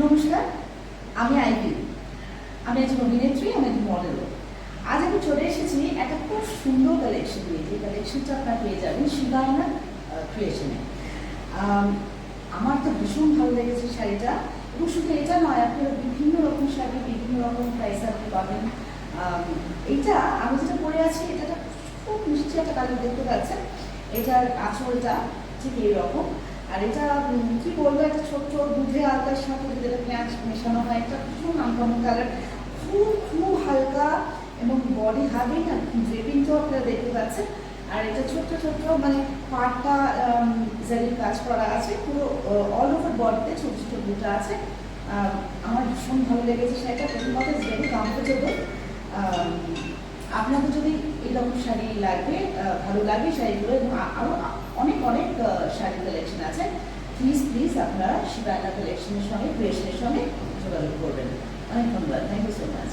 নমস্কার, আমি আইভি। আমি একজন অভিনেত্রী, আমি একজন মডেলও। আজ আমি চলে এসেছি একটা খুব সুন্দর কালেকশন নিয়ে। যে কালেকশনটা আপনারা পেয়ে যাবেন শিবায়না ক্রিয়েশনে। আমার তো ভীষণ ভালো লেগেছে শাড়িটা, এবং শুধু এটা নয়, আপনারা বিভিন্ন রকম শাড়ি বিভিন্ন রকম প্রাইসে আপনি পাবেন। এইটা আমি যেটা পরে আছি, এটা খুব মিষ্টি একটা কালার দেখতে পাচ্ছেন। এটার আঁচলটা ঠিক এইরকম, আর এটা কি বলবো, একটা ছোট্ট দুধে আলতার সাথে যেটা পেঁয়াজ মেশানো হয়, একটা ভীষণ আনকমন কালার, খুব খুব হালকা, এবং বডি হাগিং আর ড্রেপিংটাও আপনারা দেখতে পাচ্ছেন। আর এটা ছোট্ট ছোট্ট মানে পাটটা জারির কাজ করা আছে, পুরো অল ওভার বডিতে ছোট ছোট বুটা আছে। আমার ভীষণ ভালো লেগেছে শাড়িটা। প্রথম কথা ভেরি কমফোর্টেবল। আপনাদের যদি এইরকম শাড়ি লাগবে, ভালো লাগবে শাড়িগুলো, এবং আরও অনেক অনেক শাড়ি কালেকশন আছে, প্লিজ আপনারা শিবায়না কালেকশনের সঙ্গে ক্রিয়েশনের সঙ্গে যোগাযোগ করবেন। অনেক ধন্যবাদ, থ্যাংক ইউ সো মাচ।